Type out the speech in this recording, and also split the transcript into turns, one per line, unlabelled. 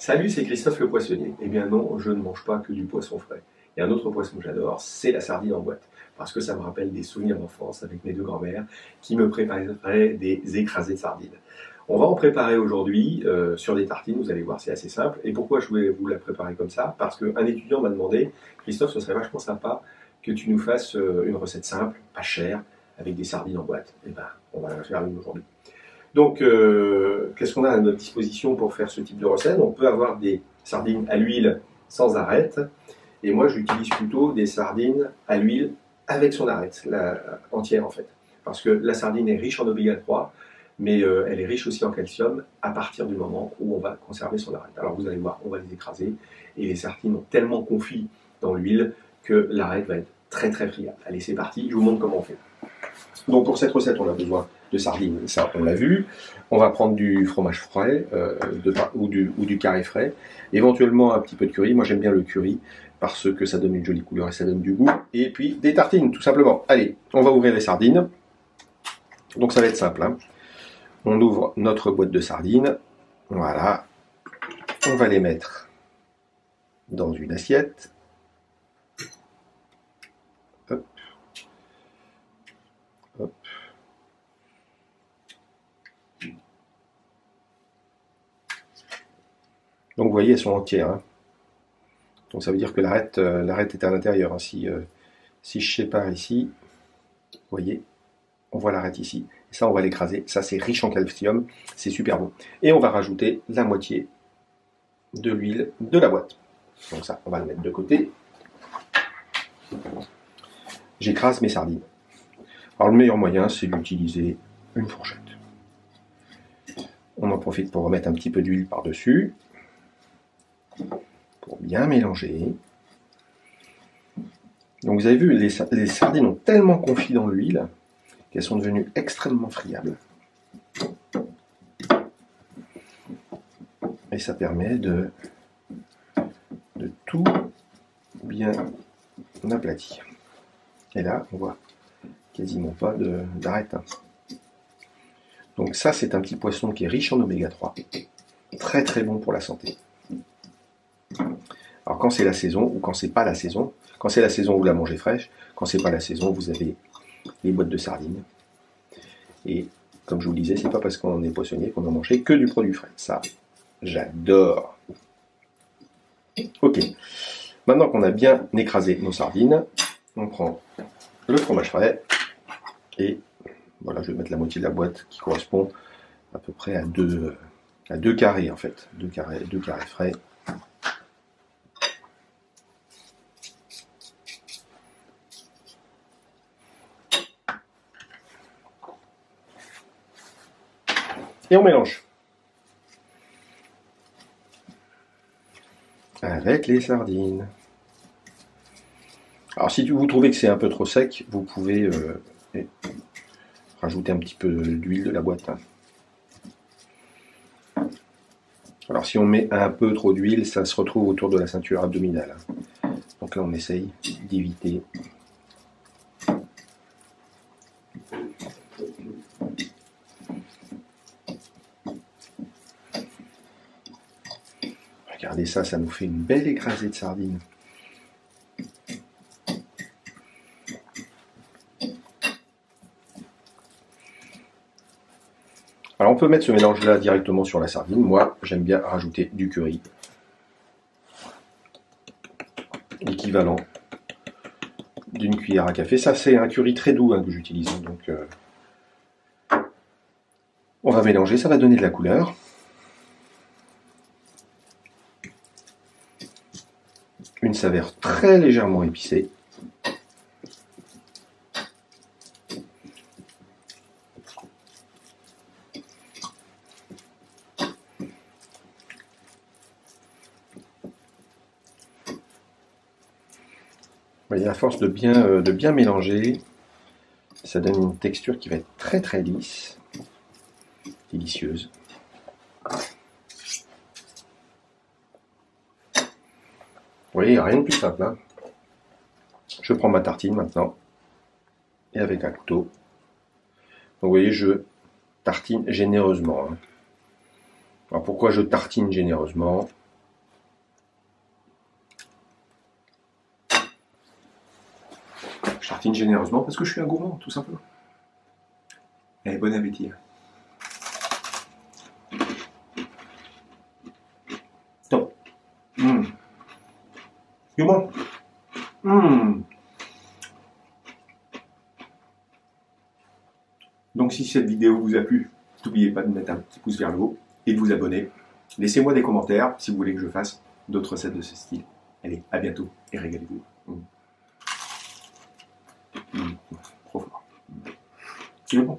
Salut, c'est Christophe le poissonnier. Eh bien non, je ne mange pas que du poisson frais. Il y a un autre poisson que j'adore, c'est la sardine en boîte. Parce que ça me rappelle des souvenirs d'enfance avec mes deux grands-mères qui me préparaient des écrasés de sardines. On va en préparer aujourd'hui sur des tartines, vous allez voir, c'est assez simple. Et pourquoi je voulais vous la préparer comme ça? Parce qu'un étudiant m'a demandé, Christophe, ce serait vachement sympa que tu nous fasses une recette simple, pas chère, avec des sardines en boîte. Eh ben, on va la faire une aujourd'hui. Donc, qu'est-ce qu'on a à notre disposition pour faire ce type de recette? On peut avoir des sardines à l'huile sans arête, et moi j'utilise plutôt des sardines à l'huile avec son arête, entière en fait. Parce que la sardine est riche en oméga 3, mais elle est riche aussi en calcium à partir du moment où on va conserver son arête. Alors vous allez voir, on va les écraser, et les sardines ont tellement confit dans l'huile que l'arête va être très très friable. Allez, c'est parti, je vous montre comment on fait. Donc pour cette recette, on a besoin de sardines, ça on l'a vu. On va prendre du fromage frais ou du carré frais, éventuellement un petit peu de curry. Moi j'aime bien le curry parce que ça donne une jolie couleur et ça donne du goût. Et puis des tartines tout simplement. Allez, on va ouvrir les sardines. Donc ça va être simple, hein. On ouvre notre boîte de sardines. Voilà. On va les mettre dans une assiette. Hop. Hop. Donc vous voyez, elles sont entières, hein. Donc ça veut dire que l'arête est à l'intérieur, hein. Si je sépare ici, vous voyez, on voit l'arête ici. Et ça, on va l'écraser. Ça, c'est riche en calcium, c'est super bon. Et on va rajouter la moitié de l'huile de la boîte. Donc ça, on va le mettre de côté. J'écrase mes sardines. Alors le meilleur moyen, c'est d'utiliser une fourchette. On en profite pour remettre un petit peu d'huile par-dessus, pour bien mélanger. Donc vous avez vu, les sardines ont tellement confit dans l'huile qu'elles sont devenues extrêmement friables. Et ça permet de tout bien aplatir. Et là, on voit quasiment pas d'arête. Donc ça, c'est un petit poisson qui est riche en oméga 3. Très très bon pour la santé. Alors quand c'est la saison ou quand c'est pas la saison, quand c'est la saison, vous la mangez fraîche. Quand c'est pas la saison, vous avez les boîtes de sardines. Et comme je vous le disais, c'est pas parce qu'on est poissonnier qu'on a mangé que du produit frais. Ça, j'adore. Ok. Maintenant qu'on a bien écrasé nos sardines, on prend le fromage frais et voilà, je vais mettre la moitié de la boîte qui correspond à peu près à deux carrés en fait, deux carrés frais. Et on mélange avec les sardines. Alors si vous trouvez que c'est un peu trop sec, vous pouvez rajouter un petit peu d'huile de la boîte. Alors si on met un peu trop d'huile, ça se retrouve autour de la ceinture abdominale. Donc là on essaye d'éviter. Regardez ça, ça nous fait une belle écrasée de sardines. Alors on peut mettre ce mélange-là directement sur la sardine. Moi, j'aime bien rajouter du curry. L'équivalent d'une cuillère à café. Ça, c'est un curry très doux, hein, que j'utilise. Donc, on va mélanger, ça va donner de la couleur. Une saveur très légèrement épicée. Vous voyez, à force de bien mélanger, ça donne une texture qui va être très très lisse, délicieuse. Vous voyez, il n'y a rien de plus simple, hein. Je prends ma tartine maintenant, et avec un couteau. Donc vous voyez, je tartine généreusement, hein. Alors pourquoi je tartine généreusement? Je tartine généreusement parce que je suis un gourmand, tout simplement. Allez, bon appétit. Top. C'est bon. Donc si cette vidéo vous a plu, n'oubliez pas de mettre un petit pouce vers le haut et de vous abonner. Laissez-moi des commentaires si vous voulez que je fasse d'autres recettes de ce style. Allez, à bientôt et régalez-vous. Trop fort. C'est bon.